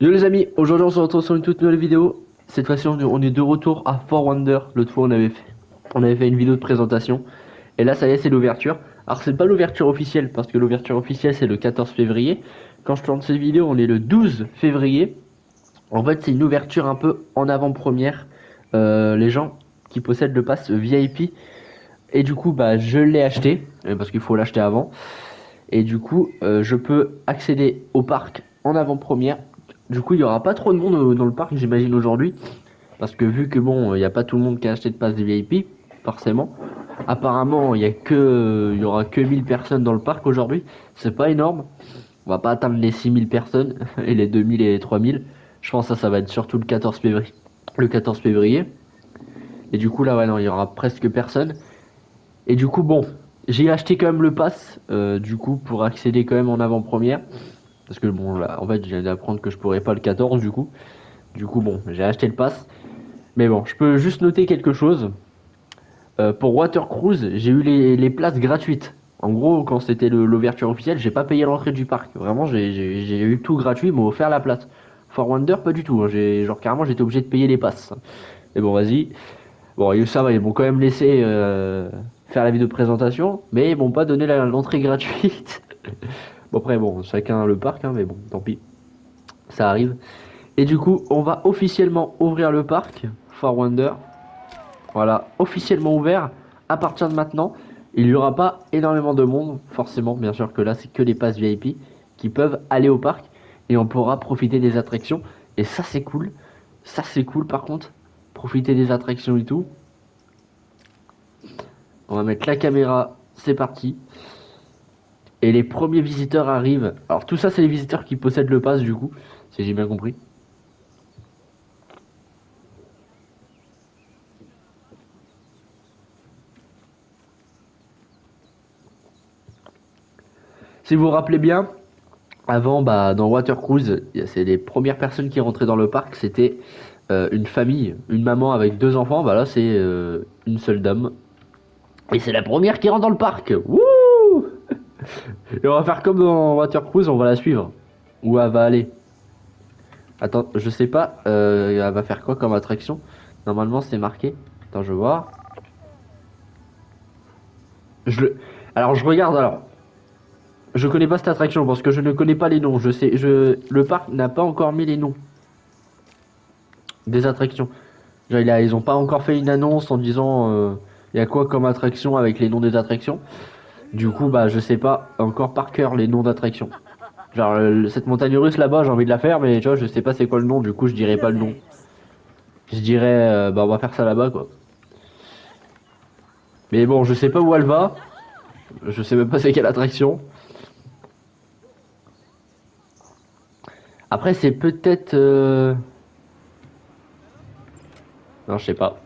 Yo les amis, aujourd'hui on se retrouve sur une toute nouvelle vidéo. Cette fois-ci on est de retour à Fort Wonder. L'autre fois on avait fait une vidéo de présentation. Et là ça y est, c'est l'ouverture. Alors c'est pas l'ouverture officielle parce que l'ouverture officielle c'est le 14 février. Quand je tourne cette vidéo on est le 12 février. En fait c'est une ouverture un peu en avant-première. Les gens qui possèdent le pass VIP. Et du coup bah je l'ai acheté parce qu'il faut l'acheter avant. Et du coup, je peux accéder au parc en avant-première. Du coup, il y aura pas trop de monde dans le parc, j'imagine aujourd'hui, parce que vu que bon, il n'y a pas tout le monde qui a acheté de passe des VIP, forcément. Apparemment, il y aura que 1000 personnes dans le parc aujourd'hui. C'est pas énorme. On va pas atteindre les 6000 personnes et les 2000 et les 3000. Je pense que ça va être surtout le 14 février. Le 14 février. Et du coup, là, ouais, non, il y aura presque personne. Et du coup, bon, j'ai acheté quand même le pass, du coup, pour accéder quand même en avant-première. Parce que bon, là, en fait, je viens d'apprendre que je pourrais pas le 14 du coup. Du coup, bon, j'ai acheté le pass. Mais bon, je peux juste noter quelque chose. Pour Water Cruise, j'ai eu les places gratuites. En gros, quand c'était l'ouverture officielle, j'ai pas payé l'entrée du parc. Vraiment, j'ai eu tout gratuit, ils m'ont offert la place. For Wonder, pas du tout, hein. Genre, carrément, j'étais obligé de payer les passes. Mais bon, vas-y. Bon, ça va, ils m'ont quand même laissé faire la vidéo de présentation. Mais ils m'ont pas donné l'entrée gratuite. Bon, après, bon, chacun le parc, hein, mais bon, tant pis. Ça arrive. Et du coup, on va officiellement ouvrir le parc Far Wonder. Voilà, officiellement ouvert. À partir de maintenant, il n'y aura pas énormément de monde, forcément. Bien sûr que là, c'est que les passes VIP qui peuvent aller au parc et on pourra profiter des attractions. Et ça, c'est cool. Ça, c'est cool par contre. Profiter des attractions et tout. On va mettre la caméra. C'est parti. Et les premiers visiteurs arrivent. Alors, tout ça, c'est les visiteurs qui possèdent le pass, du coup, si j'ai bien compris. Si vous vous rappelez bien, avant, bah, dans Water Cruise, c'est les premières personnes qui rentraient dans le parc, c'était une famille, une maman avec deux enfants. Bah là, c'est une seule dame. Et c'est la première qui rentre dans le parc. Wouh! Et on va faire comme dans Water Cruise, on va la suivre. Où elle va aller? Attends, je sais pas. Elle va faire quoi comme attraction? Normalement, c'est marqué. Attends, je vais voir. Je le... Alors, je regarde. Alors, je connais pas cette attraction parce que je ne connais pas les noms. Le parc n'a pas encore mis les noms des attractions. Genre, ils ont pas encore fait une annonce en disant il y a quoi comme attraction avec les noms des attractions. Du coup, bah, je sais pas encore par cœur les noms d'attractions. Genre, cette montagne russe là-bas, j'ai envie de la faire, mais tu vois, je sais pas c'est quoi le nom, du coup, je dirais pas le nom. Je dirais, bah, on va faire ça là-bas, quoi. Mais bon, je sais pas où elle va. Je sais même pas c'est quelle attraction. Après, c'est peut-être. Non, je sais pas.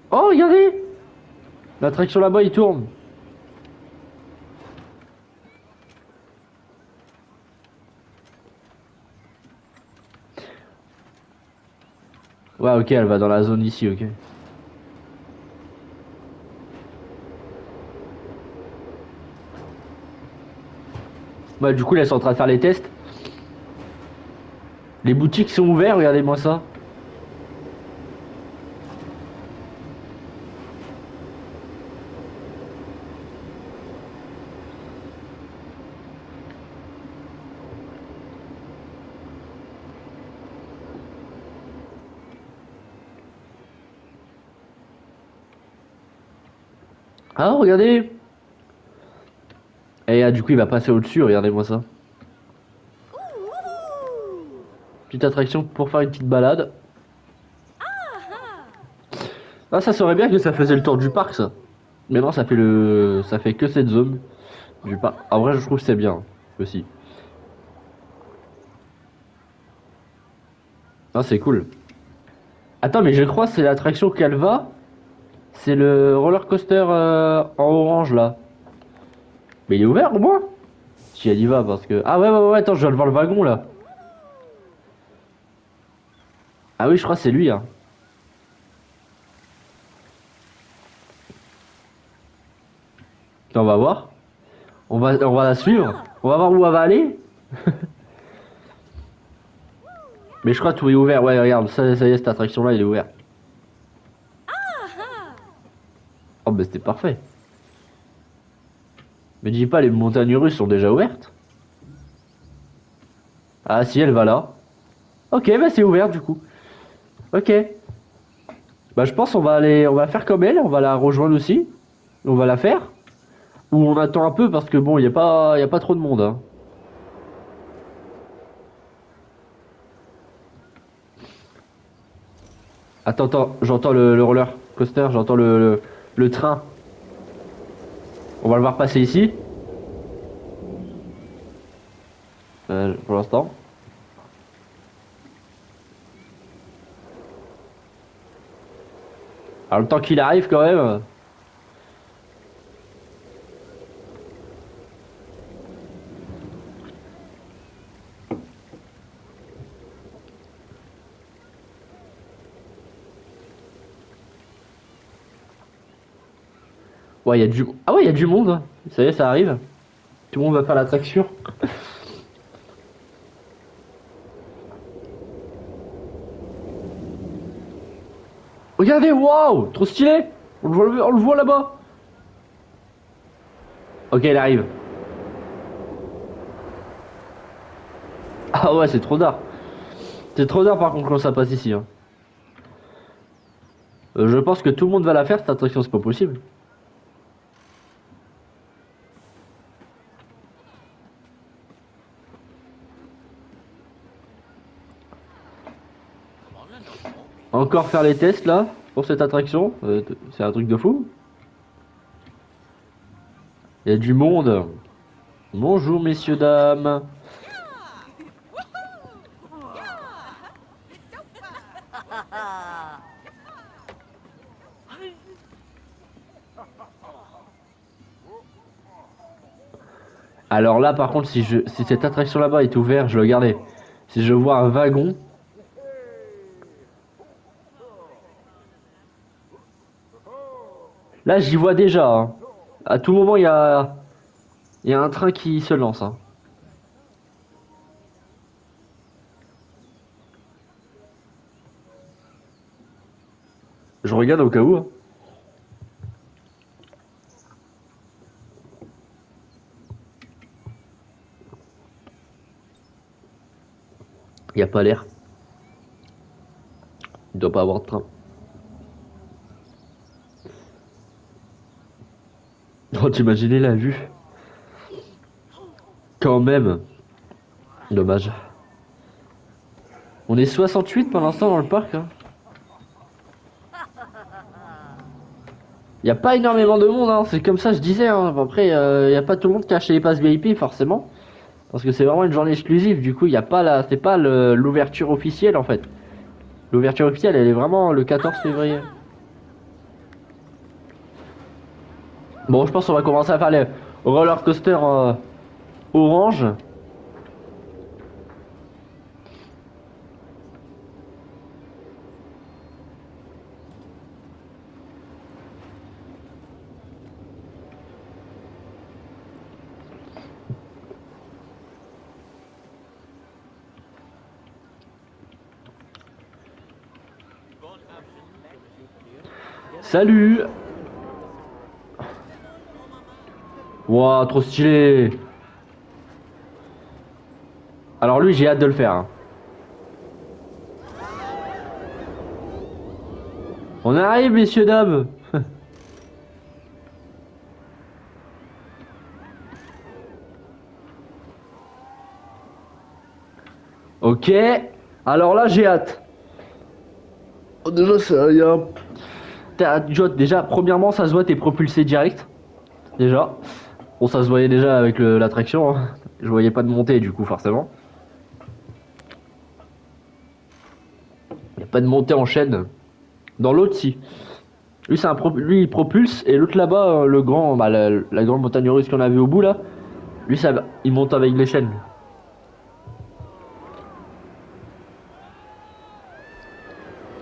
Oh, regardez! L'attraction là-bas, il tourne. Ouais, ok, elle va dans la zone ici, ok. Ouais, du coup, là, ils sont en train de faire les tests. Les boutiques sont ouvertes, regardez-moi ça. Ah, regardez! Et du coup, il va passer au-dessus, regardez-moi ça. Petite attraction pour faire une petite balade. Ah, ça serait bien que ça faisait le tour du parc, ça. Mais non, ça fait que cette zone du parc. En vrai, je trouve que c'est bien aussi. Ah, c'est cool. Attends, mais je crois que c'est l'attraction qu'elle va. C'est le roller coaster en orange là. Mais il est ouvert au moins? Si elle y va, parce que. Ah ouais, ouais, ouais, attends, je viens de voir le wagon là. Ah oui, je crois que c'est lui, hein. Attends, on va voir. On va la suivre. On va voir où elle va aller. Mais je crois que tout est ouvert. Ouais, regarde, ça y est, cette attraction-là, elle est ouverte. Oh, bah c'était parfait. Mais dis pas, les montagnes russes sont déjà ouvertes. Ah si, elle va là. Ok, bah c'est ouvert du coup. Ok. Bah je pense on va faire comme elle, on va la rejoindre aussi. On va la faire. Ou on attend un peu parce que bon, y a pas trop de monde, hein. Attends, j'entends le roller coaster, j'entends le train. On va le voir passer ici, pour l'instant. Alors le temps qu'il arrive quand même. Ouais, il y a du... Ah ouais, il y a du monde. Ça y est, ça arrive. Tout le monde va faire l'attraction. Regardez, waouh, trop stylé. On le voit là-bas. Ok, il arrive. Ah ouais, c'est trop d'art. C'est trop d'art par contre quand ça passe ici, hein. Je pense que tout le monde va la faire cette attraction, c'est pas possible. Encore faire les tests là pour cette attraction, c'est un truc de fou. Il y a du monde. Bonjour messieurs dames. Alors là par contre si cette attraction là-bas est ouverte, je vais regarder. Si je vois un wagon, là j'y vois déjà, hein. À tout moment il y a un train qui se lance, hein. Je regarde au cas où, hein. Il y a pas l'air. Il doit pas avoir de train. Oh, t'imaginais la vue? Quand même. Dommage. On est 68 pour l'instant dans le parc, hein. Il n'y a pas énormément de monde, hein. C'est comme ça, je disais, hein. Après, il n'y a pas tout le monde qui a acheté les passes VIP, forcément. Parce que c'est vraiment une journée exclusive. Du coup, il n'y a pas c'est pas l'ouverture officielle, en fait. L'ouverture officielle, elle est vraiment le 14 février. Bon, je pense qu'on va commencer à faire les roller coaster orange. Salut! Ouah, trop stylé! Alors lui, j'ai hâte de le faire, hein. On arrive, messieurs, dames! Ok. Alors là, j'ai hâte. Oh, déjà, ça, y a déjà, premièrement, ça se voit, t'es propulsé direct. Déjà. Bon, ça se voyait déjà avec l'attraction, hein. Je voyais pas de montée, du coup, forcément. Y a pas de montée en chaîne. Dans l'autre, si. Lui, lui, il propulse, et l'autre là-bas, le grand, bah, la grande montagne russe qu'on avait au bout là, lui, il monte avec les chaînes.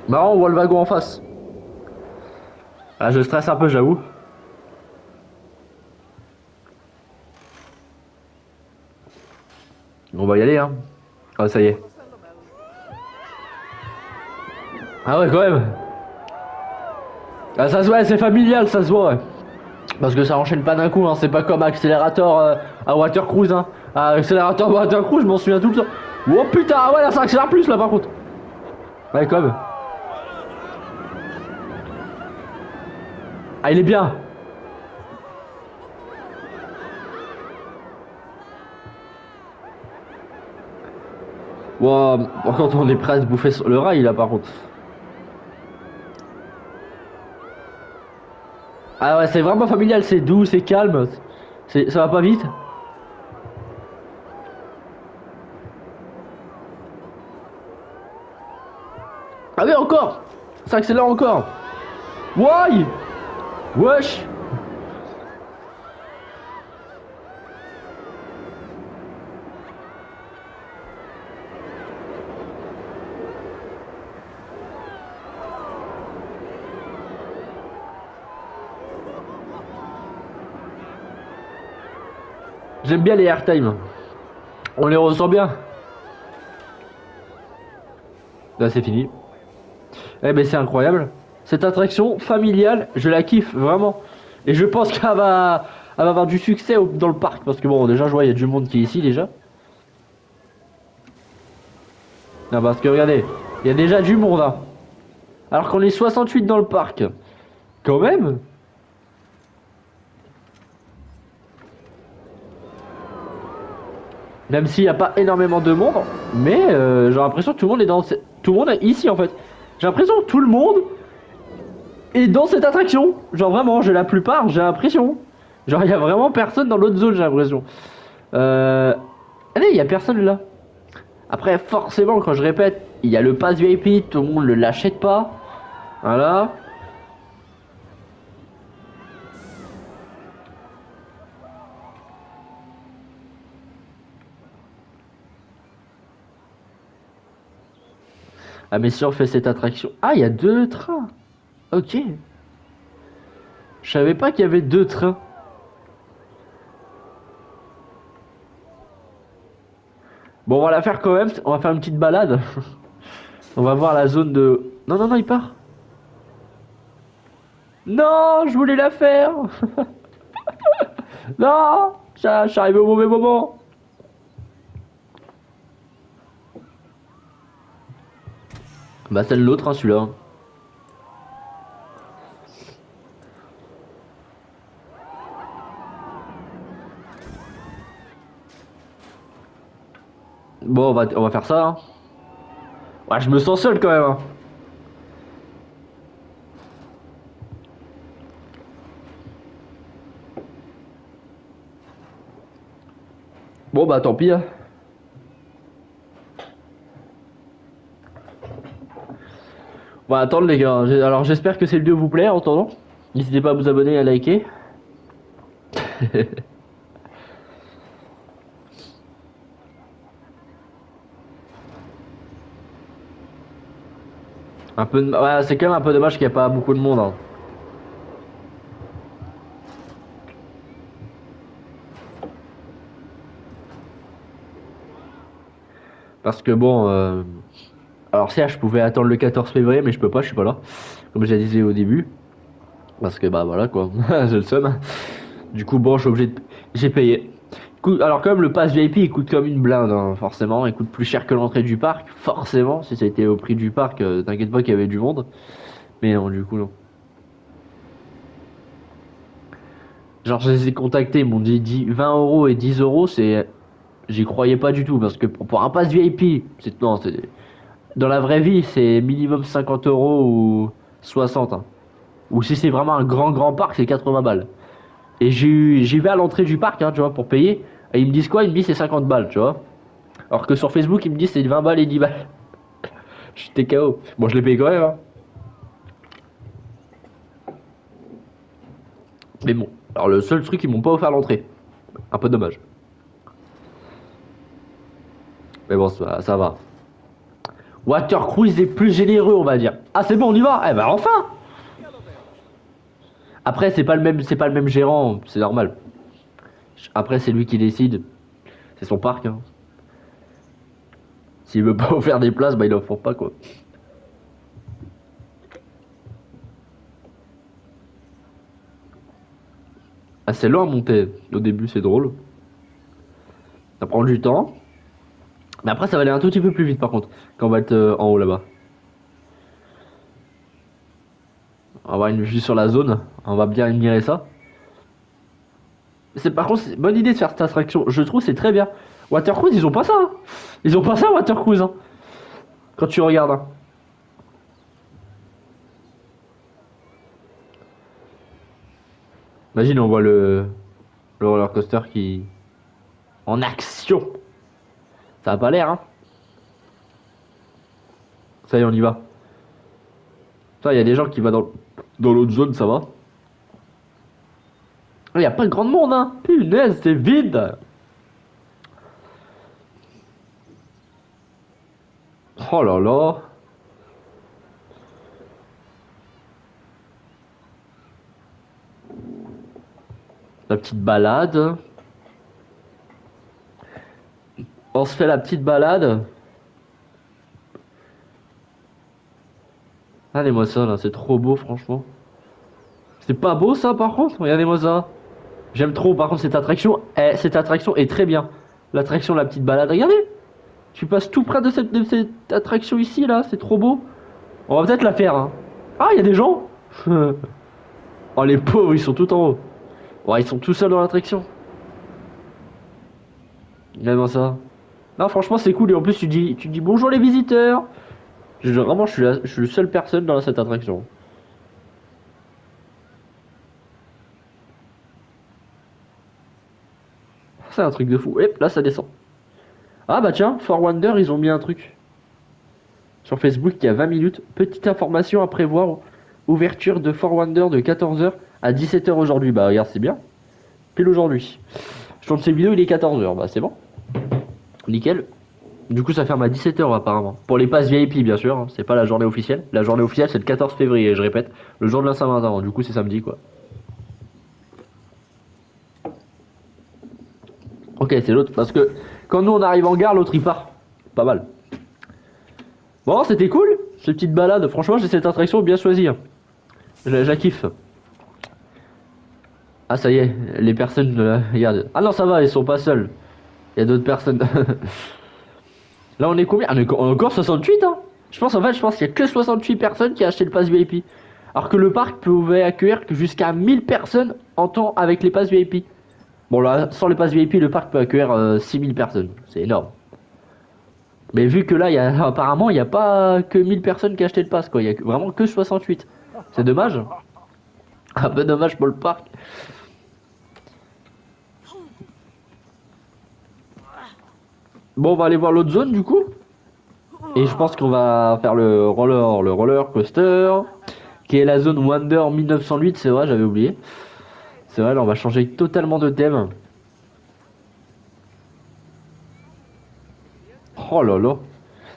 Marrant, on voit le wagon en face. Ah, je stresse un peu, j'avoue. On va y aller, hein. Ah, ça y est. Ah ouais, quand même. Ah, ça se voit, c'est familial, ça se voit, ouais. Parce que ça enchaîne pas d'un coup, hein. C'est pas comme accélérateur à Water Cruise, hein. À accélérateur Water Cruise, je m'en souviens tout le temps. Oh putain, ah ouais, là ça accélère plus là par contre. Ouais, quand même. Ah, il est bien. Wow, par contre, on est prêt à se bouffer sur le rail là par contre. Ah ouais, c'est vraiment familial, c'est doux, c'est calme. Ça va pas vite. Ah oui, encore. Ça accélère encore. Why? Wesh. J'aime bien les airtime. On les ressent bien. Là, c'est fini. Eh ben, c'est incroyable. Cette attraction familiale, je la kiffe vraiment. Et je pense elle va avoir du succès dans le parc. Parce que bon, déjà, je vois, il y a du monde qui est ici déjà. Non, parce que regardez, il y a déjà du monde, hein. Alors qu'on est 68 dans le parc. Quand même. Même s'il n'y a pas énormément de monde. Mais j'ai l'impression que tout le monde est tout le monde est ici en fait. J'ai l'impression que tout le monde est dans cette attraction. Genre vraiment, j'ai la plupart, j'ai l'impression. Genre, il y a vraiment personne dans l'autre zone, j'ai l'impression. Euh... Allez, il y a personne là. Après, forcément, quand je répète, il y a le pass VIP, tout le monde ne l'achète pas. Voilà. Ah, mais si on fait cette attraction. Ah, il y a deux trains. Ok. Je savais pas qu'il y avait deux trains. Bon, on va la faire quand même. On va faire une petite balade. On va voir la zone de. Non, non, non, il part. Non, je voulais la faire. Non, je suis arrivé au mauvais moment. Bah, c'est l'autre, hein, celui-là. Bon, on va faire ça, hein. Ouais, je me sens seul quand même, hein. Bon, bah, tant pis, hein. On va attendre, les gars. Alors, j'espère que cette vidéo vous plaît en attendant. N'hésitez pas à vous abonner et à liker. Ouais, c'est quand même un peu dommage qu'il n'y a pas beaucoup de monde, hein. Parce que bon, alors certes, je pouvais attendre le 14 février, mais je peux pas, je suis pas là. Comme je l'ai disais au début. Parce que bah voilà quoi, j'ai le seum. Du coup, bon, je suis obligé de. J'ai payé. Alors, comme le pass VIP il coûte comme une blinde, hein, forcément. Il coûte plus cher que l'entrée du parc, forcément. Si ça a été au prix du parc, t'inquiète pas qu'il y avait du monde. Mais non, du coup, non. Genre, je les ai contactés, ils m'ont dit 20 euros et 10 euros, c'est. J'y croyais pas du tout. Parce que pour un pass VIP, c'est. Non, c'est. Dans la vraie vie, c'est minimum 50 euros ou 60, hein. Ou si c'est vraiment un grand parc, c'est 80 balles. Et j'y vais à l'entrée du parc, hein, tu vois, pour payer. Et ils me disent quoi? Ils me disent c'est 50 balles, tu vois. Alors que sur Facebook, ils me disent c'est 20 balles et 10 balles. J'étais KO. Bon, je l'ai payé quand même, hein. Mais bon. Alors, le seul truc, ils m'ont pas offert l'entrée. Un peu dommage. Mais bon, ça va. Water Cruise est plus généreux, on va dire. Ah, c'est bon, on y va? Eh ben, enfin! Après, c'est pas le même gérant, c'est normal. Après, c'est lui qui décide. C'est son parc, hein. S'il veut pas offrir des places, bah, il offre pas, quoi. Ah, c'est lent à monter. Au début, c'est drôle. Ça prend du temps. Mais après, ça va aller un tout petit peu plus vite par contre. Quand on va être en haut là-bas. On va avoir une vue sur la zone. On va bien admirer ça. C'est par contre, c'est une bonne idée de faire cette attraction. Je trouve c'est très bien. Water Cruise, ils ont pas ça, hein. Ils ont pas ça, Water Cruise, hein. Quand tu regardes, hein. Imagine, on voit le roller coaster qui en action. Ça a pas l'air, hein. Ça y est, on y va. Ça, il y a des gens qui vont dans l'autre zone, ça va. Il y a pas grand monde, hein. Punaise, c'est vide. Oh là là. La petite balade. On se fait la petite balade. Regardez-moi ça, là, c'est trop beau, franchement. C'est pas beau, ça, par contre? Regardez-moi ça. J'aime trop, par contre, cette attraction. Cette attraction est très bien. L'attraction, la petite balade. Regardez. Tu passes tout près de cette attraction ici, là. C'est trop beau. On va peut-être la faire, hein. Ah, il y a des gens. Oh, les pauvres, ils sont tout en haut. Ouais, ils sont tout seuls dans l'attraction. Regardez-moi ça. Non, franchement, c'est cool. Et en plus, tu dis bonjour les visiteurs. Vraiment, je suis la seule personne dans cette attraction. C'est un truc de fou. Et là, ça descend. Ah bah tiens, For Wonder, ils ont mis un truc. Sur Facebook, il y a 20 minutes. Petite information à prévoir. Ouverture de For Wonder de 14h à 17h aujourd'hui. Bah regarde, c'est bien. Pile aujourd'hui. Je tourne cette vidéo, il est 14h. Bah c'est bon. Nickel. Du coup, ça ferme à 17h apparemment. Pour les passes VIP, bien sûr, hein. C'est pas la journée officielle. La journée officielle, c'est le 14 février, je répète. Le jour de la Saint-Valentin. Du coup, c'est samedi, quoi. Ok, c'est l'autre. Parce que quand nous, on arrive en gare, l'autre, il part. Pas mal. Bon, c'était cool. Cette petite balade. Franchement, j'ai cette attraction bien choisie, hein. Je la kiffe. Ah, ça y est. Les personnes, regarde. Ah non, ça va, ils sont pas seuls. Il y a d'autres personnes. Là, on est combien? On est encore 68, hein. Je pense qu'il y a que 68 personnes qui ont acheté le pass VIP. Alors que le parc pouvait accueillir que jusqu'à 1000 personnes en temps avec les passes VIP. Bon, là, sans les passes VIP, le parc peut accueillir 6000 personnes. C'est énorme. Mais vu que là, apparemment, il n'y a pas que 1000 personnes qui ont acheté le pass, quoi. Il y a vraiment que 68. C'est dommage. Un peu dommage pour le parc. Bon, on va aller voir l'autre zone, du coup. Et je pense qu'on va faire le roller coaster, qui est la zone Wonder 1908, c'est vrai, j'avais oublié. C'est vrai, là, on va changer totalement de thème. Oh là là.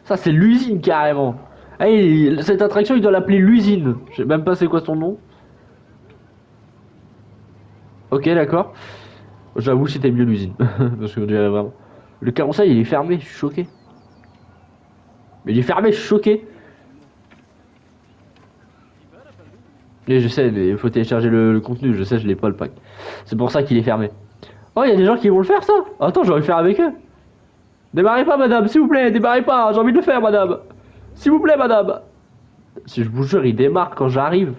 Ça, c'est l'usine, carrément. Hey, cette attraction, il doit l'appeler l'usine. Je sais même pas c'est quoi son nom. Ok, d'accord. J'avoue, c'était mieux l'usine. Parce que on dirait vraiment. Le carrousel, il est fermé, je suis choqué. Mais il est fermé, je suis choqué. Et je sais, mais il faut télécharger le contenu, je sais, je l'ai pas le pack. C'est pour ça qu'il est fermé. Oh, il y a des gens qui vont le faire, ça. Attends, j'aurais le faire avec eux. Démarrez pas, madame, s'il vous plaît, démarrez pas, j'ai envie de le faire, madame. S'il vous plaît, madame. Si je vous jure, il démarre quand j'arrive.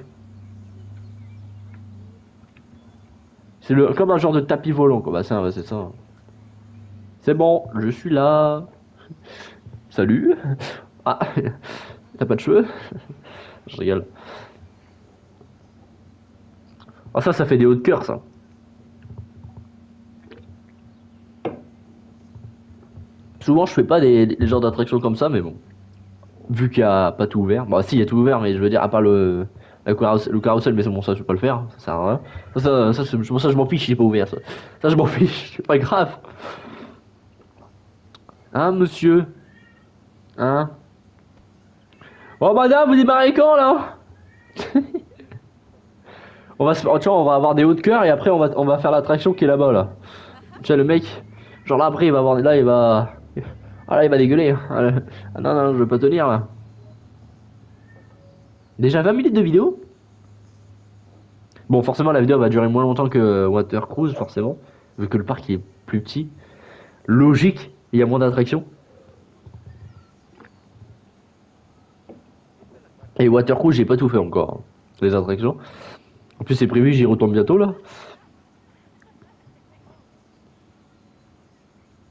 C'est comme un genre de tapis volant, quoi. Bah, c'est ça. C'est bon, je suis là. Salut. Ah, t'as pas de cheveux? Je rigole. Ah, ça fait des hauts de cœur, ça. Souvent, je fais pas des genres d'attractions comme ça, mais bon. Vu qu'il y a pas tout ouvert. Bah, si, il y a tout ouvert, mais je veux dire, à part le carrousel, mais c'est bon, ça, je vais pas le faire. Ça sert à rien. Ça, je m'en fiche, il est pas ouvert, ça. Ça, je m'en fiche, c'est pas grave. Hein, monsieur? Hein? Oh, madame, vous démarrez quand, là? Tu vois, on va avoir des hauts de cœur et après, on va faire l'attraction qui est là-bas, là. Tu vois, le mec, genre là, après, il va avoir. Là, il va. Ah, là, il va dégueuler, hein. Ah, non, non, je vais pas tenir, là. Déjà 20 minutes de vidéo? Bon, forcément, la vidéo va durer moins longtemps que Water Cruise, forcément, vu que le parc est plus petit. Logique, il y a moins d'attractions. Et Water Cruise, j'ai pas tout fait encore, hein, les attractions. En plus, c'est prévu, j'y retourne bientôt là.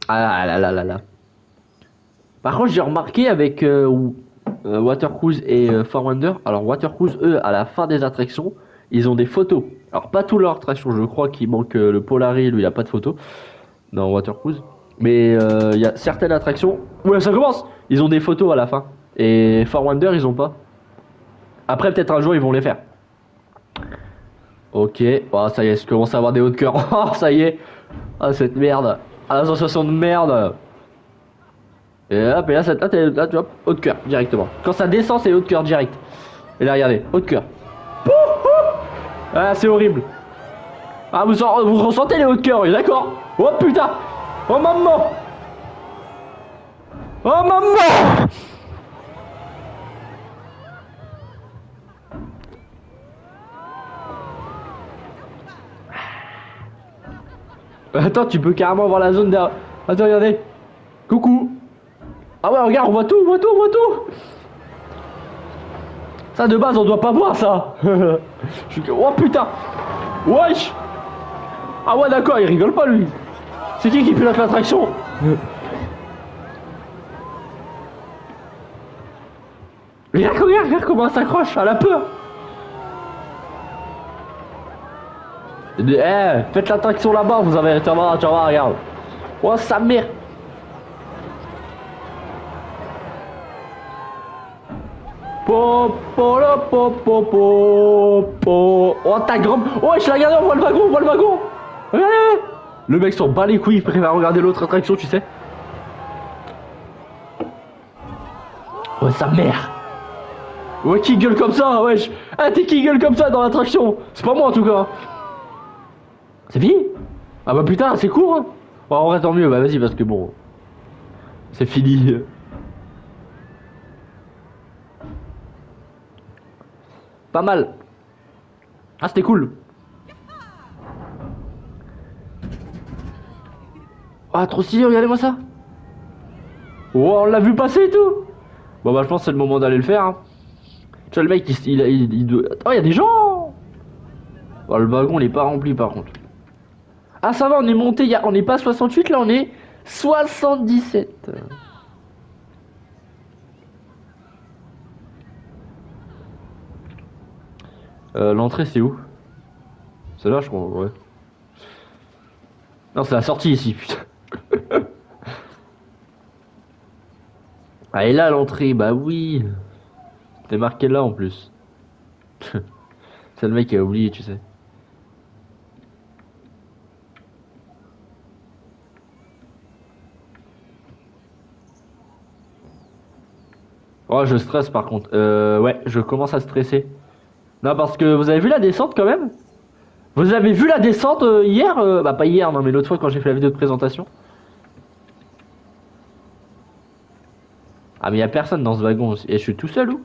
Ah là là là là. Par contre, j'ai remarqué avec Water Cruise et Far Wonder. Alors, Water Cruise, eux, à la fin des attractions, ils ont des photos. Alors, pas toutes leurs attractions, je crois qu'il manque le Polari, lui, il a pas de photos dans Water Cruise. Mais il y a certaines attractions. Ouais, ça commence! Ils ont des photos à la fin. Et Far Wonder, ils ont pas. Après, peut-être un jour, ils vont les faire. Ok, oh, ça y est, je commence à avoir des hauts de cœur. Oh, ça y est. Ah, cette merde. Ah, la sensation de merde. Et hop, et là, là, tu vois, haut de cœur, directement. Quand ça descend, c'est haut de cœur direct. Et là, regardez, haut de cœur. Ah, c'est horrible. Ah, vous ressentez les hauts de cœur, oui, d'accord. Oh putain. Oh maman. Oh maman. Attends, tu peux carrément voir la zone derrière. Attends, regardez. Coucou. Ah ouais, regarde, on voit tout, on voit tout, on voit tout. Ça, de base, on doit pas voir ça. Oh putain. Wesh. Ah ouais, d'accord, il rigole pas, lui. C'est qui pilote l'attraction? Regarde comment elle s'accroche à la peur. Eh, faites l'attraction là-bas, vous avez... tu vas voir, regarde. Oh, sa mère. Po, po, lo, po, po, po, po. Oh, ta grande... Oh, je l'ai regardé, on voit le wagon, on voit le wagon. Regardez. Le mec s'en bat les couilles, il préfère regarder l'autre attraction, tu sais. Oh, sa mère. Ouais, qui gueule comme ça, wesh. Ah, t'es qui gueule comme ça dans l'attraction? C'est pas moi, en tout cas. C'est fini? Ah bah putain, c'est court, hein. Bon, en vrai, tant mieux, bah vas-y, parce que bon... C'est fini. Pas mal. Ah, c'était cool. Ah, trop stylé, regardez-moi ça. Oh, on l'a vu passer et tout. Bon, bah, je pense que c'est le moment d'aller le faire, hein. Tu vois, le mec, il doit... Oh, il y a des gens. Oh, le wagon, il est pas rempli, par contre. Ah, ça va, on est monté, on n'est pas 68, là, on est 77. L'entrée, c'est où? C'est là, je crois, ouais. Non, c'est la sortie, ici, putain. Ah, et là, l'entrée, bah oui. T'es marqué là, en plus. C'est le mec qui a oublié, tu sais. Oh, je stresse par contre. Ouais, je commence à stresser. Non, parce que vous avez vu la descente quand même? Vous avez vu la descente hier? Bah, pas hier, non, mais l'autre fois quand j'ai fait la vidéo de présentation. Ah, mais y a personne dans ce wagon aussi. Et je suis tout seul ou?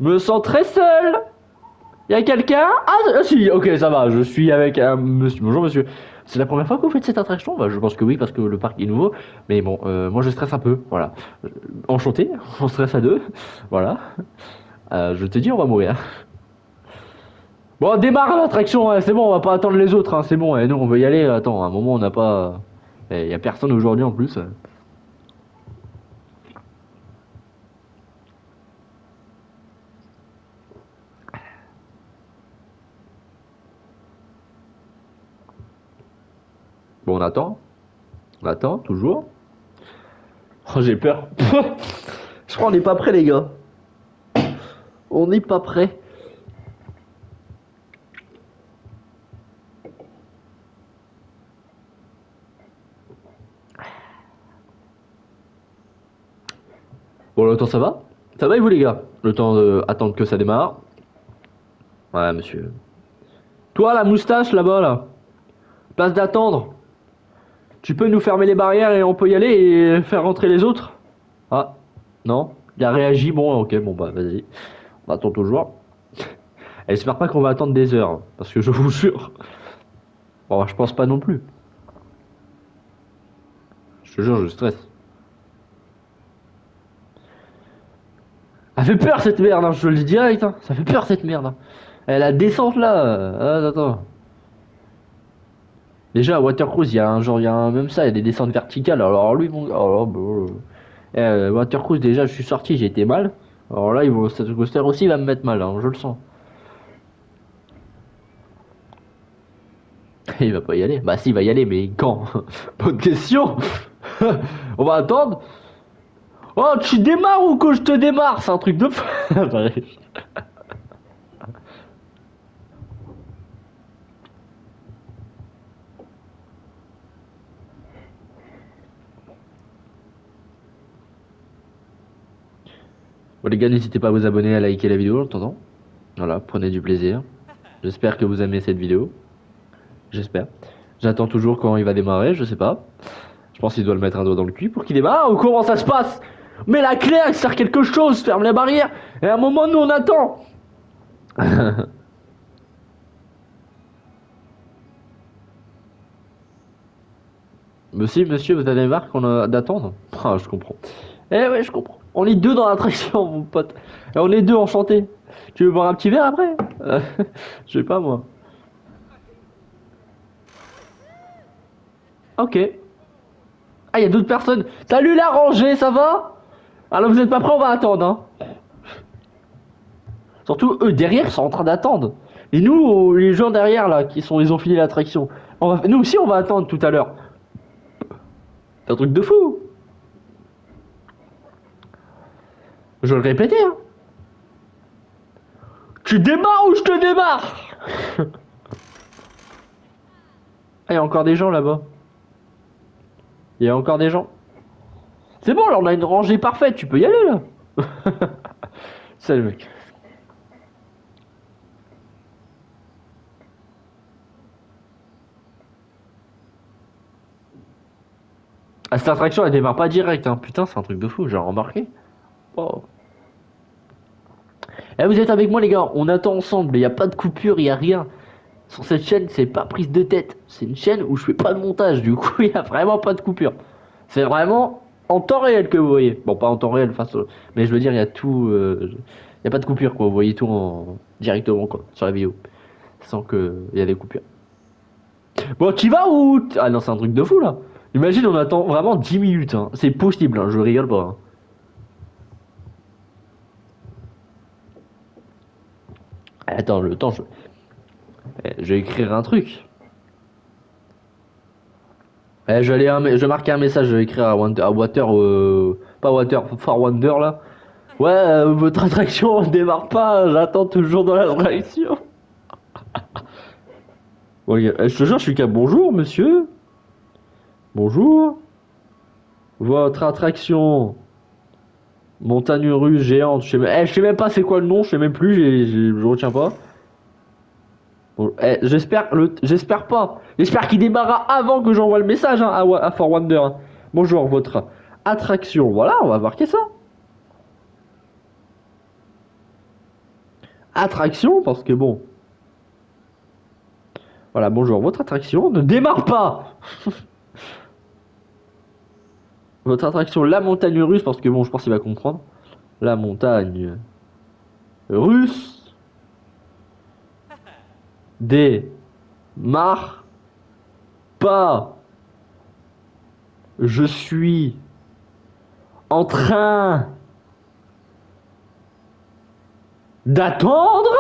Je me sens très seul! Y a quelqu'un? Ah, si, ok, ça va. Je suis avec un monsieur. Bonjour monsieur. C'est la première fois que vous faites cette attraction? Bah, je pense que oui, parce que le parc est nouveau. Mais bon, moi je stresse un peu. Voilà. Enchanté, on stresse à deux. Voilà. Je te dis, on va mourir. Bon, démarre l'attraction, hein, c'est bon, on va pas attendre les autres, hein, c'est bon, nous on veut y aller, attends, à un moment on n'a pas... Il y a personne aujourd'hui en plus. Bon, on attend, toujours. Oh, j'ai peur. Je crois qu'on n'est pas prêt les gars. On n'est pas prêt. Bon, le temps ça va? Ça va et vous les gars? Le temps d'attendre que ça démarre. Ouais, monsieur. Toi, la moustache là-bas, là. Place d'attendre. Tu peux nous fermer les barrières et on peut y aller et faire rentrer les autres? Ah, non? Il a réagi, bon, ok, bon bah vas-y. On attend toujours. Elle espère pas qu'on va attendre des heures, parce que je vous jure. Bon, je pense pas non plus. Je te jure, je stresse. Ça fait peur cette merde, hein, je te le dis direct, hein. Ça fait peur cette merde, hein. Eh, la descente là. Attends. Déjà à Watercruise, il y a un genre, il y a un, même ça, il y a des descentes verticales. Alors lui, mon gars, alors, Watercruise, déjà, je suis sorti, j'ai été mal. Alors là, cette coaster aussi va me mettre mal, hein, je le sens. Il va pas y aller. Bah si, il va y aller, mais quand? Bonne question. On va attendre. Oh, tu démarres ou que je te démarre? C'est un truc de fou. Bon les gars, n'hésitez pas à vous abonner, à liker la vidéo en attendant. Voilà, prenez du plaisir. J'espère que vous aimez cette vidéo. J'espère. J'attends toujours quand il va démarrer, je sais pas. Je pense qu'il doit le mettre un doigt dans le cul pour qu'il démarre. Ou comment ça se passe? Mais la clé, elle sert quelque chose, ferme la barrière. Et à un moment, nous, on attend. Monsieur, monsieur, vous avez marre qu'on a d'attendre? Ah, je comprends. Eh ouais, je comprends. On est deux dans l'attraction, mon pote. Et on est deux enchantés. Tu veux boire un petit verre après? Je sais pas, moi. Ok. Ah, il y a d'autres personnes. Salut la rangée, ça va? Alors, vous êtes pas prêts, on va attendre, hein. Surtout, eux, derrière, sont en train d'attendre. Et nous, les gens derrière, là, ils ont fini l'attraction. Nous aussi, on va attendre tout à l'heure. C'est un truc de fou. Je vais le répéter, hein. Tu démarres ou je te démarre? Ah, il y a encore des gens là-bas. Il y a encore des gens. C'est bon, là, on a une rangée parfaite. Tu peux y aller, là. Salut, mec. Ah, cette attraction, elle démarre pas direct, hein. Putain, c'est un truc de fou, j'ai remarqué. Oh. Eh, vous êtes avec moi, les gars. On attend ensemble. Il n'y a pas de coupure, il n'y a rien. Sur cette chaîne, c'est pas prise de tête. C'est une chaîne où je fais pas de montage. Du coup, il n'y a vraiment pas de coupure. C'est vraiment en temps réel que vous voyez. Bon, pas en temps réel, mais je veux dire, il y a tout. Il y a pas de coupure, quoi. Vous voyez tout directement, quoi, sur la vidéo. Sans qu'il y a des coupures. Bon, tu vas ou. Ah non, c'est un truc de fou, là. Imagine, on attend vraiment 10 minutes, hein. C'est possible, hein. Je rigole pas, hein. Attends, le temps, je vais écrire un truc. Je vais marquer un message, je vais écrire à Water, pas Water, Far Wonder là. Ouais, votre attraction ne démarre pas, j'attends toujours dans l'attraction. Bon, les gars, je te jure, je suis qu'à bonjour, monsieur. Bonjour. Votre attraction, montagne russe géante, je sais même pas c'est quoi le nom, je sais même plus, je retiens pas. Bon, j'espère pas. J'espère qu'il démarrera avant que j'envoie le message, hein, à Far Wonder, hein. Bonjour, votre attraction. Voilà, on va marquer ça. Attraction, parce que bon. Voilà, bonjour, votre attraction ne démarre pas. Votre attraction, la montagne russe, parce que bon, je pense qu'il va comprendre. La montagne russe démarre pas. Je suis en train d'attendre.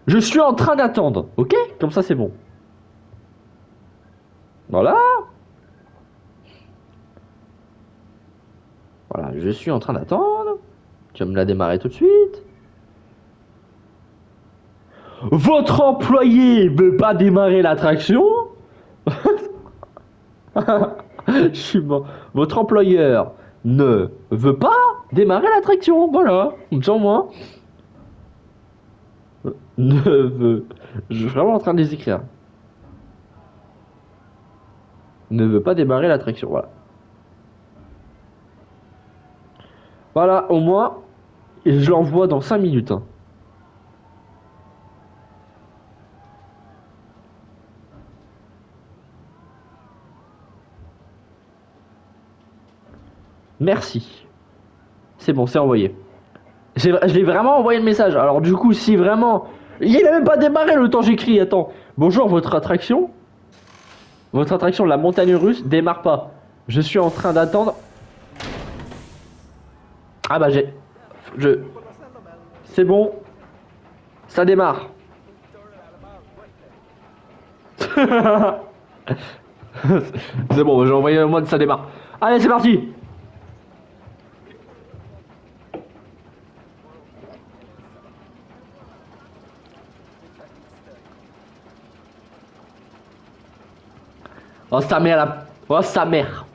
Je suis en train d'attendre, ok? Comme ça, c'est bon. Voilà. Voilà, je suis en train d'attendre. Tu vas me la démarrer tout de suite. Votre employé veut pas démarrer l'attraction? Je suis mort. Votre employeur ne veut pas démarrer l'attraction. Voilà, sans moi. Ne veut. Je suis vraiment en train de les écrire. Ne veut pas démarrer l'attraction. Voilà. Voilà, au moins, et je l'envoie dans 5 minutes, hein. Merci. C'est bon, c'est envoyé. Je l'ai vraiment envoyé le message. Alors du coup, si vraiment... Il a même pas démarré le temps j'écris. Attends. Bonjour, votre attraction? Votre attraction, la montagne russe, démarre pas. Je suis en train d'attendre. Ah bah j'ai... Je... C'est bon. Ça démarre. C'est bon, j'ai envoyé le mode ça démarre. Allez, c'est parti. Oh sa mère la... Oh sa mère.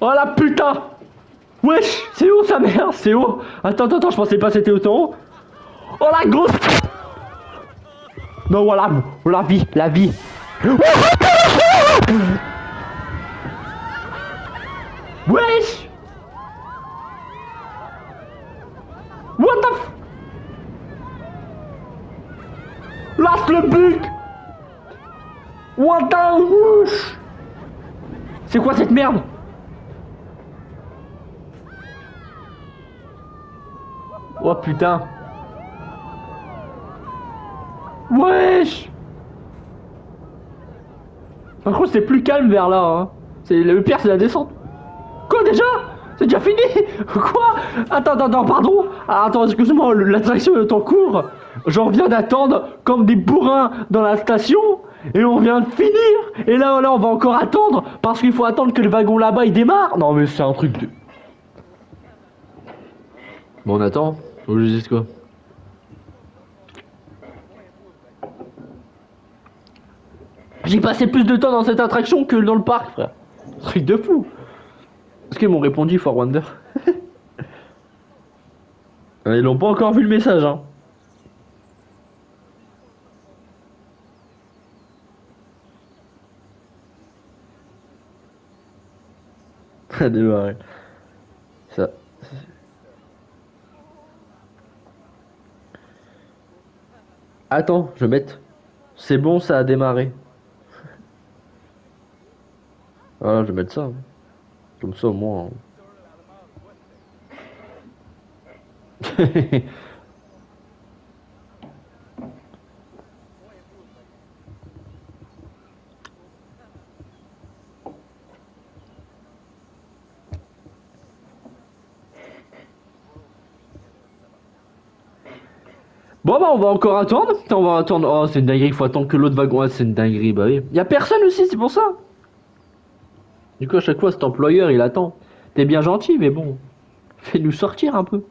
Oh la putain. Wesh, c'est où sa mère? C'est où? Attends, je pensais pas c'était autant haut. Oh la grosse. Non, voilà, oh, la vie, la vie. Wesh. What the f... Lâche le bug. What the whoosh. C'est quoi cette merde? Oh putain. Wesh. Par contre c'est plus calme vers là, hein. C'est le pire c'est la descente. Quoi déjà? C'est déjà fini? Quoi? Attends, pardon. Ah, attends, excuse-moi, l'attraction est en cours. J'en viens d'attendre comme des bourrins dans la station et on vient de finir. Et là, on va encore attendre parce qu'il faut attendre que le wagon là-bas il démarre. Non mais c'est un truc de... Bon on attend. Faut que je dise quoi? J'ai passé plus de temps dans cette attraction que dans le parc, frère. Truc de fou. Est-ce qu'ils m'ont répondu For Wonder? Ils n'ont pas encore vu le message, hein. Ça démarré. Ça. Attends, je vais mettre. C'est bon, ça a démarré. Voilà, je vais mettre ça, hein. Comme ça au moins, hein. Bon bah on va encore attendre. On va attendre. Oh c'est une dinguerie, il faut attendre que l'autre wagon. Ah, c'est une dinguerie, bah oui. Y a personne aussi, c'est pour ça. Du coup à chaque fois cet employeur il attend. T'es bien gentil mais bon. Fais-nous sortir un peu.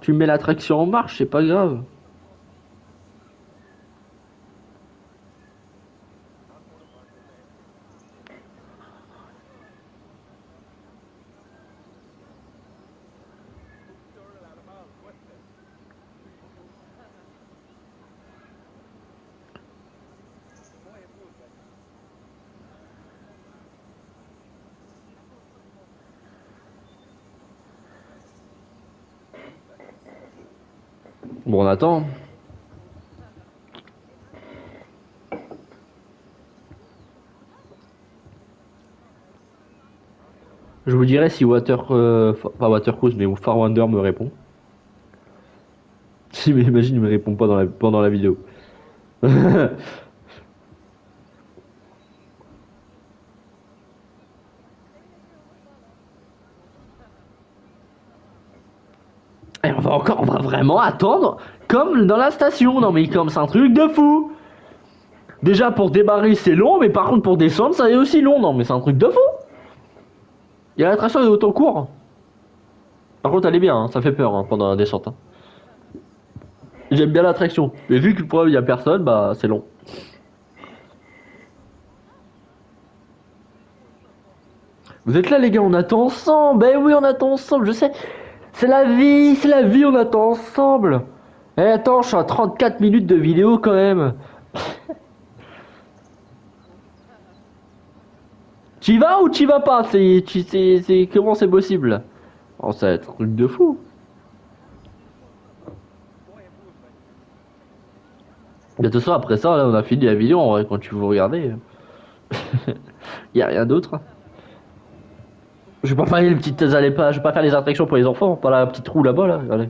Tu mets l'attraction en marche, c'est pas grave. Bon on attend. Je vous dirai si pas Water Cruise mais Far Wonder me répond. Si mais imagine il me répond pas pendant la vidéo. Et on va vraiment attendre comme dans la station. Non mais comme c'est un truc de fou. Déjà pour débarrer c'est long, mais par contre pour descendre ça est aussi long. Non mais c'est un truc de fou. Il y a l'attraction est autant court. Par contre elle est bien, hein, ça fait peur hein, pendant la descente, hein. J'aime bien l'attraction. Mais vu que pour il y a personne, bah c'est long. Vous êtes là les gars, on attend ensemble. Ben oui on attend ensemble, je sais. C'est la vie, on attend ensemble. Eh attends, je suis à 34 minutes de vidéo quand même. T'y vas ou t'y vas pas? Comment c'est possible? Oh, ça va être un truc de fou. De toute façon, après ça, là, on a fini la vidéo. En vrai, quand tu veux regarder, y a rien d'autre. Je vais pas faire les petites allez pas, je vais pas faire les attractions pour les enfants, pas la petite roue là-bas là. Regardez.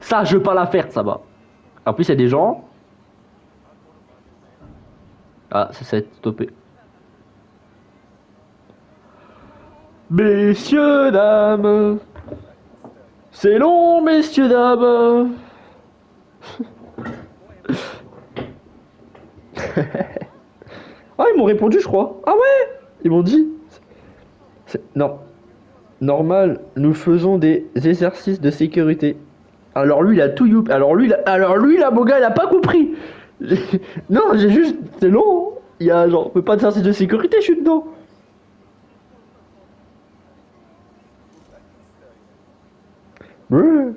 Ça, je veux pas la faire, ça va. En plus, il y a des gens. Ah, ça s'est stoppé. Messieurs, dames, c'est long, messieurs, dames. Ah, ils m'ont répondu, je crois. Ah ouais, ils m'ont dit. Non, normal, nous faisons des exercices de sécurité. Alors lui, il a tout youp. Alors lui, là, mon gars, il a pas compris. Non, j'ai juste, c'est long. Il y a genre, on peut pas de exercice de sécurité, je suis dedans. Brrr.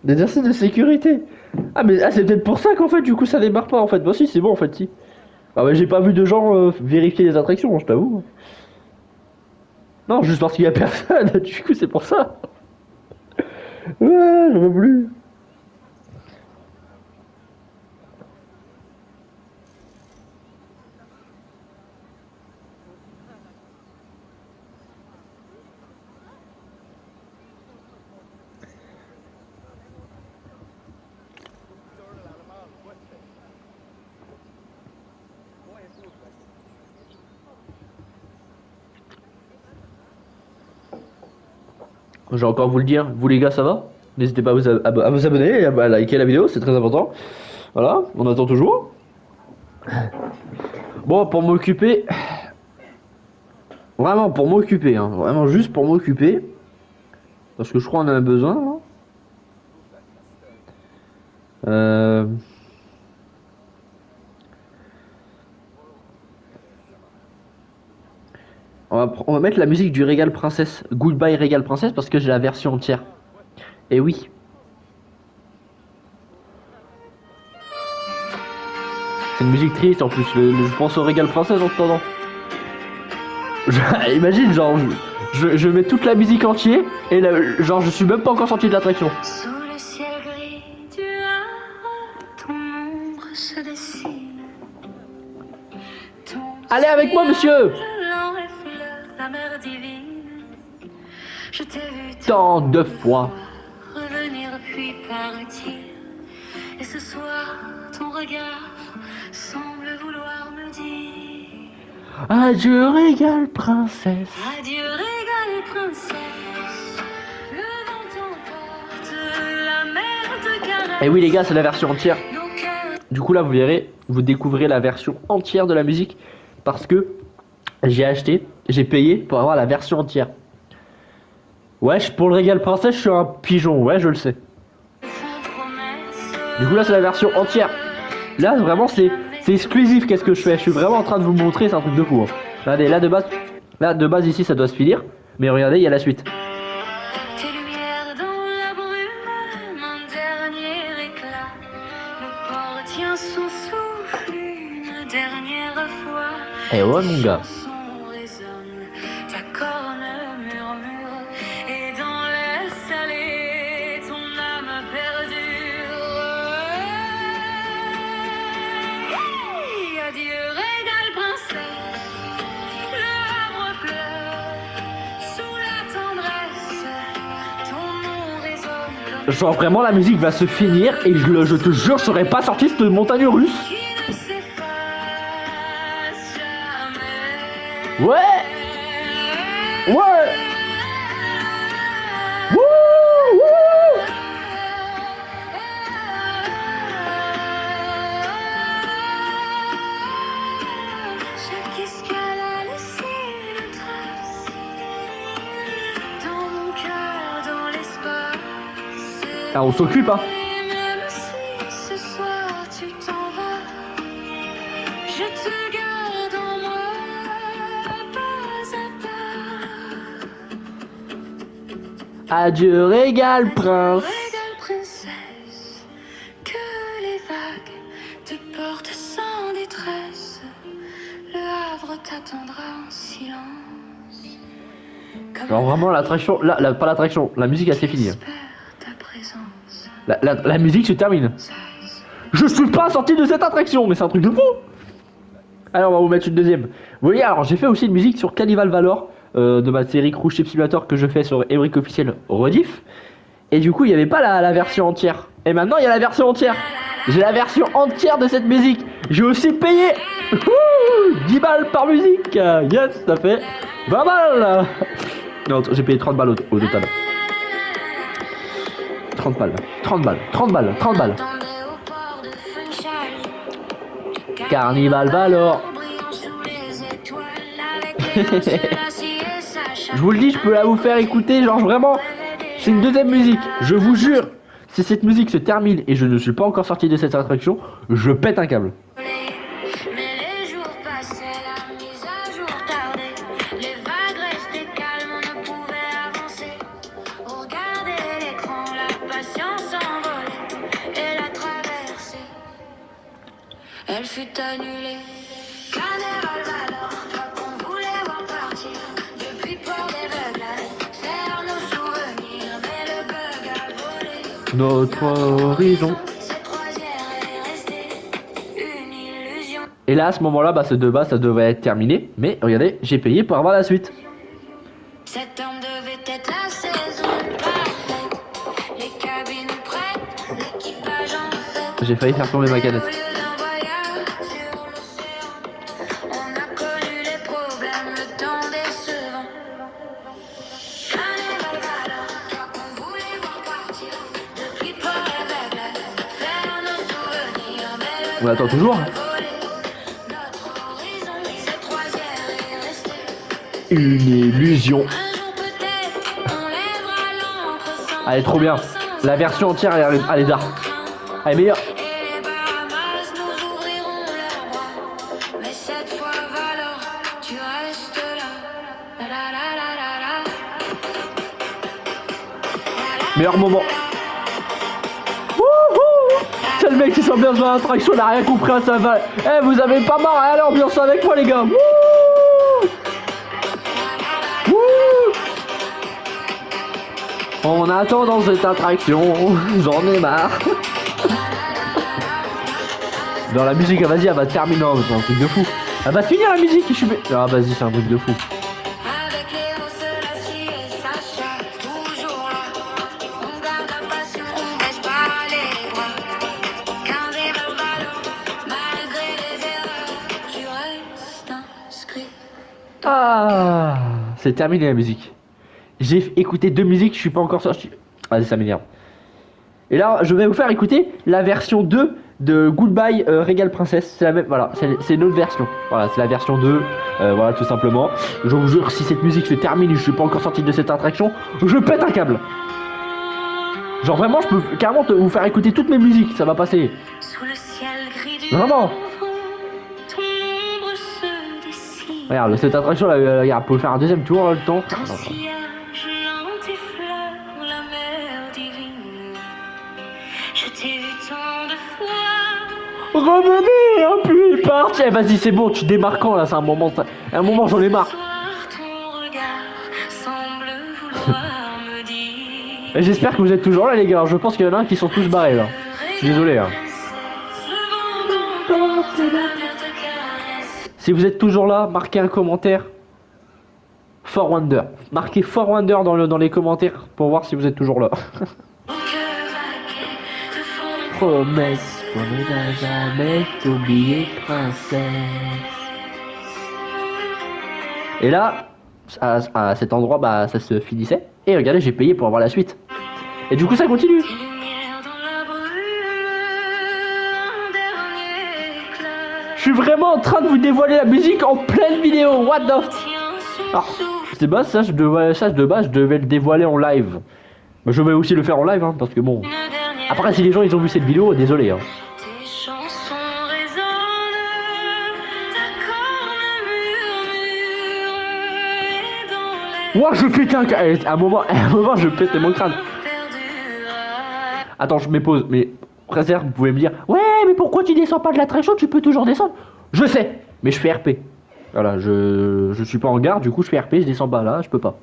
Des exercices de sécurité. Ah mais c'est peut-être pour ça qu'en fait du coup ça démarre pas en fait. Bah si c'est bon en fait si. Ah ouais j'ai pas vu de gens vérifier les attractions, je t'avoue. Non juste parce qu'il y a personne, du coup c'est pour ça. Ouais, j'en veux plus. Je vais encore vous le dire, vous les gars ça va? N'hésitez pas à vous abonner et à liker la vidéo, c'est très important. Voilà, on attend toujours. Bon pour m'occuper, vraiment pour m'occuper, hein, vraiment juste pour m'occuper. Parce que je crois qu'on en a besoin. Hein. Euh... on va mettre la musique du Régal Princesse, Goodbye Régal Princesse, parce que j'ai la version entière. Et oui. C'est une musique triste en plus, je pense au Régal Princesse en ce temps. Imagine, genre, je mets toute la musique entière, et là, genre, je suis même pas encore sorti de l'attraction. Sous le ciel gris du Havre, ton ombre se dessine. Allez avec moi, monsieur! La mer divine. Je t'ai vu tant de fois revenir puis partir. Et ce soir, ton regard semble vouloir me dire adieu, Régal Princesse. adieu, régale princesse. Le vent t'emporte, la mer te caresse. Et oui, les gars, c'est la version entière. Nos cœurs. Du coup, là, vous verrez, vous découvrez la version entière de la musique parce que j'ai payé pour avoir la version entière. Wesh, pour le Régal Princesse, je suis un pigeon, ouais, je le sais. Du coup, là, c'est la version entière. Là, vraiment, c'est exclusif. Qu'est-ce que je fais? Je suis vraiment en train de vous montrer, c'est un truc de fou. Hein. Regardez, là, de base, ici, ça doit se finir. Mais regardez, il y a la suite. Tes lumières dans la brume, mon dernier éclat. Le port tient son souffle une dernière fois. Eh ouais, mon gars. Son résonne, ta corne murmure, et dans l'air salé, ton âme perdure. Adieu, régale princesse, le Havre pleure, sous la tendresse, ton nom résonne. Genre, vraiment, la musique va se finir et je te jure, je serais pas sorti de cette montagne russe. Qui ne s'efface jamais. Ouais. Ouais. Wouh, wouh. Chaque escale a laissé une trace dans mon cœur, dans l'espace. Ah, on s'occupe, hein. Et même si ce soir tu t'en vas, je te garde en moi, pas à pas. Adieu, Régal Prince. Régale princesse, que les vagues te portent sans détresse. t'attendra en silence. Genre vraiment l'attraction, pas l'attraction, la musique elle c'est fini. Ta présence. La musique se termine. Je suis pas sorti de cette attraction, mais c'est un truc de fou. Alors on va vous mettre une deuxième. Vous voyez, alors j'ai fait aussi une musique sur Cannibal Valor de ma série Cruise Ship Simulator que je fais sur Ebrick officiel Rediff. Et du coup il n'y avait pas la version entière. Et maintenant il y a la version entière. J'ai la version entière de cette musique. J'ai aussi payé 10 balles par musique. Yes, ça fait 20 balles. Non, j'ai payé 30 balles au total. 30 balles, 30 balles, 30 balles, 30 balles. Carnival Valor. Je vous le dis, je peux la vous faire écouter, genre vraiment, c'est une deuxième musique. Je vous jure, si cette musique se termine et je ne suis pas encore sorti de cette attraction, je pète un câble. Elle fut annulée. Carnival Valor, toi qu'on voulait voir partir. Depuis Port des Veugles, faire nos souvenirs. Mais le bug a volé notre horizon. cette croisière est restée une illusion. Et là, à ce moment-là, bah, de base, ça devait être terminé. Mais regardez, j'ai payé pour avoir la suite. Septembre devait être la saison parfaite. Les cabines prêtes, l'équipage en fête. J'ai failli faire tomber ma canette. On attend toujours. Une illusion. Elle est trop bien. La version entière, elle est là. Elle est meilleure. Meilleur moment. C'est le mec qui s'ambiance dans l'attraction, il a rien compris à sa va. Eh, vous avez pas marre, allez ambiance avec moi les gars. Wouh. Wouh. On attend dans cette attraction, j'en ai marre. Dans la musique, vas-y, elle va terminer, c'est un truc de fou. Elle va finir la musique, je suis... Ah vas-y, c'est un truc de fou. Ah, c'est terminé la musique. J'ai écouté 2 musiques, je suis pas encore sorti. Vas-y, ça m'énerve. Et là, je vais vous faire écouter la version 2 de Goodbye Regal Princess. C'est la même, voilà, c'est une autre version. Voilà, c'est la version 2, voilà, tout simplement. Je vous jure, si cette musique se termine et je suis pas encore sorti de cette attraction, je pète un câble. Genre vraiment, je peux carrément vous faire écouter toutes mes musiques, ça va passer. Vraiment. Regarde, cette attraction, là, regarde, vous pouvez faire un deuxième tour, le temps. Revenez, hein, puis partir. Vas-y, c'est bon, tu démarres quand là, c'est un moment j'en ai marre. J'espère que vous êtes toujours là les gars, je pense qu'il y en a un qui sont tous barrés là. Je suis désolé hein. Si vous êtes toujours là, marquez un commentaire. For Wonder. Marquez For Wonder dans les commentaires pour voir si vous êtes toujours là. Promesse, on ne va jamais t'oublier, princesse. Et là, à cet endroit, bah ça se finissait. Et regardez, j'ai payé pour avoir la suite. Et du coup, ça continue. Je suis vraiment en train de vous dévoiler la musique en pleine vidéo. What the f... Alors, c'est bas, ça, de base, je devais le dévoiler en live. Mais je vais aussi le faire en live, hein, parce que bon... Après, si les gens, ils ont vu cette vidéo, désolé, hein. Ouah, je pétais un crâne. À un moment, je pétais mon crâne. Attends, je me pose, mais... Préserve, vous pouvez me dire, ouais, mais pourquoi tu descends pas de l'attraction? Tu peux toujours descendre. Je sais, mais je fais RP. Voilà, je suis pas en gare, du coup je fais RP, je descends pas là, je peux pas.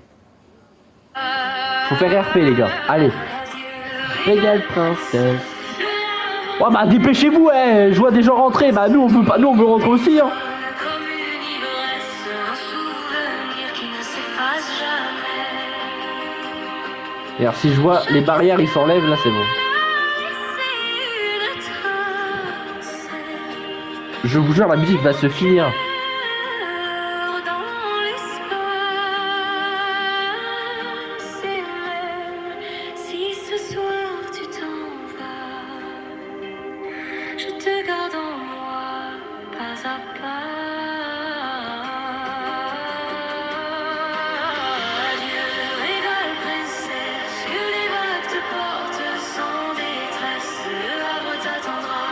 Faut faire RP les gars, allez. Régale princesse. Oh bah dépêchez-vous, je vois des gens rentrer, bah nous on peut pas, nous on veut rentrer aussi hein. Comme une ivresse, un souvenir qui ne s'efface jamais. Et alors si je vois les barrières ils s'enlèvent, là c'est bon. Je vous jure la musique va se finir. Si ce soir tu t'en vas, je te garde en moi, pas à pas. Adieu, régale princesse, que les vagues te portent sans détresse. Le havre t'attendra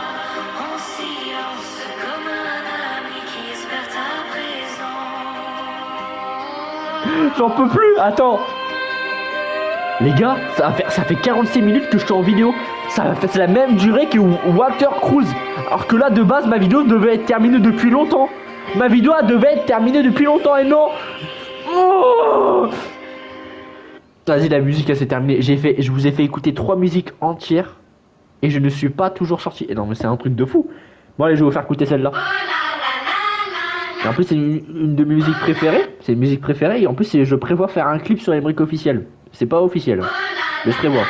en silence, comme un ami qui espère ta présence. J'en peux plus, attends. Les gars, ça fait 46 minutes que je suis en vidéo. C'est la même durée que Walter Cruz. Alors que là, de base, ma vidéo devait être terminée depuis longtemps. Ma vidéo devait être terminée depuis longtemps et non. Oh, vas-y, la musique, elle s'est terminée. Je vous ai fait écouter 3 musiques entières. Et je ne suis pas toujours sorti. Et non, mais c'est un truc de fou. Bon, allez, je vais vous faire écouter celle-là. Et en plus, c'est une de mes musiques préférées. C'est une musique préférée. Et en plus, je prévois faire un clip sur les briques officielles. C'est pas officiel, mais je prévois.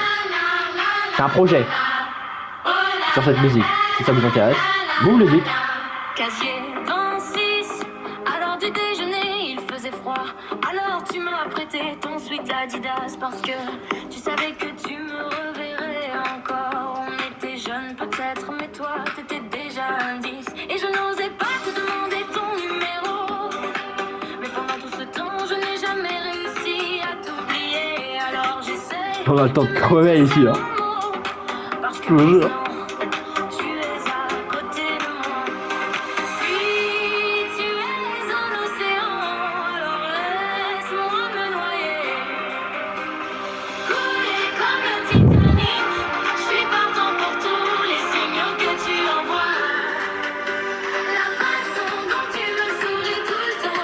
C'est un projet sur cette musique. Si ça vous intéresse, vous le dites. Casier 26, à l'heure du déjeuner, il faisait froid. Alors tu m'as prêté ton sweat Adidas parce que tu savais que tu me reverrais encore. On était jeunes peut-être, mais toi t'étais déjà un 10. Et je n'osais pas te demander ton numéro. Mais pendant tout ce temps, je n'ai jamais réussi à t'oublier. Alors j'essaie. On a le temps de crever ici là. Parce que Je vous jure. tu es à côté de moi. Si tu es un océan, alors laisse-moi me noyer. Couler comme le Titanic, je suis partant pour tous les signaux que tu envoies. La façon dont tu me souris tout le temps.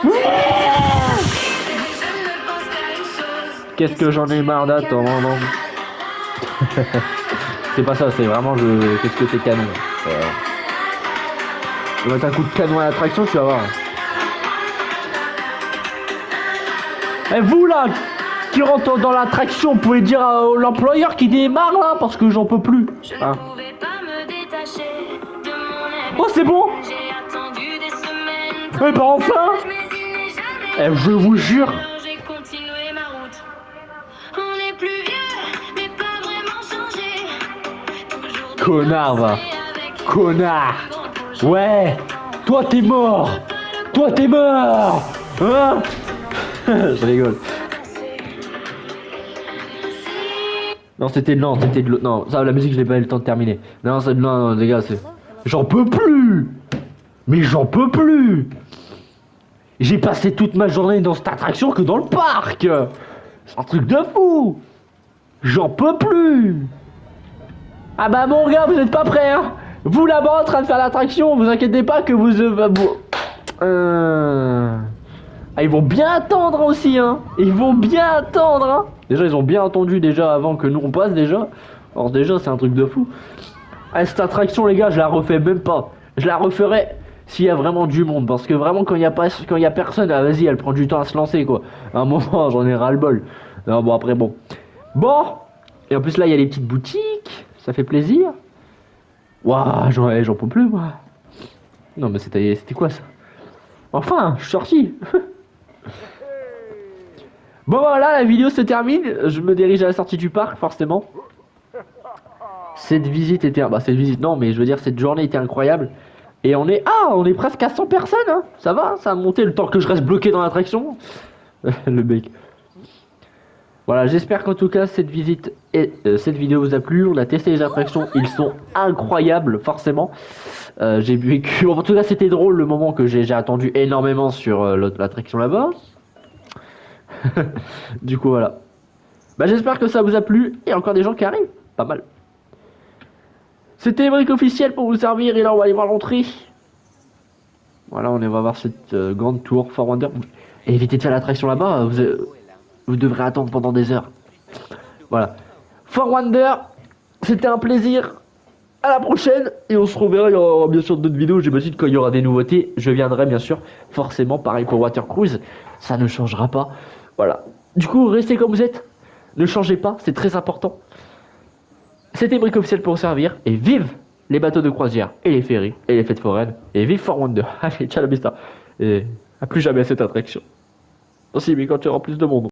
Je ne pense qu'à une chose. Qu'est-ce que j'en ai marre d'attendre. C'est pas ça, c'est vraiment qu'est-ce que t'es canon. Je vais mettre un coup de canon à l'attraction, tu vas voir. Et vous là, qui rentre dans l'attraction, vous pouvez dire à l'employeur qui démarre là, parce que j'en peux plus. Je Hein. ne pouvais pas me détacher de mon ami. Oh c'est bon. J'ai attendu des semaines. Eh ben enfin. Mais il n'est jamais. Je vous jure. Alors j'ai continué ma route. On est plus vieux, mais pas vraiment changé. Toujours Connard va. avec Connard. grand projet. Ouais. Toi t'es mort. Toi t'es mort. Hein. Je rigole. Non, c'était de l'autre. Non, ça, la musique, je n'ai pas eu le temps de terminer. Non, non, les gars, c'est. J'en peux plus! Mais j'en peux plus! J'ai passé toute ma journée dans cette attraction que dans le parc! C'est un truc de fou! J'en peux plus! Ah bah, mon gars, vous n'êtes pas prêts, hein? Vous là-bas en train de faire l'attraction, vous inquiétez pas que vous. Ah, ils vont bien attendre aussi, hein! Ils vont bien attendre, hein! Déjà, ils ont bien attendu déjà avant que nous on passe déjà. Alors, déjà, c'est un truc de fou. Ah, cette attraction, les gars, je la refais même pas. Je la referai s'il y a vraiment du monde. Parce que vraiment, quand il y a personne, ah, vas-y, elle prend du temps à se lancer, quoi. À un moment, j'en ai ras-le-bol. Non, bon, après, bon. Bon! Et en plus, là, il y a les petites boutiques. Ça fait plaisir. Waouh, j'en peux plus, moi. Non, mais c'était quoi ça? Enfin, je suis sorti. Bon voilà, la vidéo se termine. Je me dirige à la sortie du parc, forcément. Cette visite était... Bah cette visite non, mais je veux dire cette journée était incroyable. Et on est... Ah, on est presque à 100 personnes, hein. Ça va, ça a monté le temps que je reste bloqué dans l'attraction. Le bec. Voilà, j'espère qu'en tout cas cette visite et cette vidéo vous a plu. On a testé les attractions, ils sont incroyables, forcément. J'ai vécu... En tout cas c'était drôle le moment que j'ai attendu énormément sur l'attraction là-bas. Du coup voilà. Bah j'espère que ça vous a plu. Et encore des gens qui arrivent. Pas mal. C'était Brick officiel pour vous servir. Et là on va aller voir l'entrée. Voilà, on va voir cette grande tour, Fort Wonder. Et évitez de faire l'attraction là-bas, vous devrez attendre pendant des heures. Voilà. Fort Wonder, c'était un plaisir. À la prochaine et on se reverra. Il y aura bien sûr d'autres vidéos. J'imagine quand il y aura des nouveautés, je viendrai bien sûr. Forcément, pareil pour Water Cruise, ça ne changera pas. Voilà. Du coup, restez comme vous êtes. Ne changez pas, c'est très important. C'était Brick Officiel pour vous servir et vive les bateaux de croisière et les ferries et les fêtes foraines et vive Fort Wonder. Allez, ciao la besta. Et à plus jamais cette attraction. Aussi, mais quand il y aura plus de monde.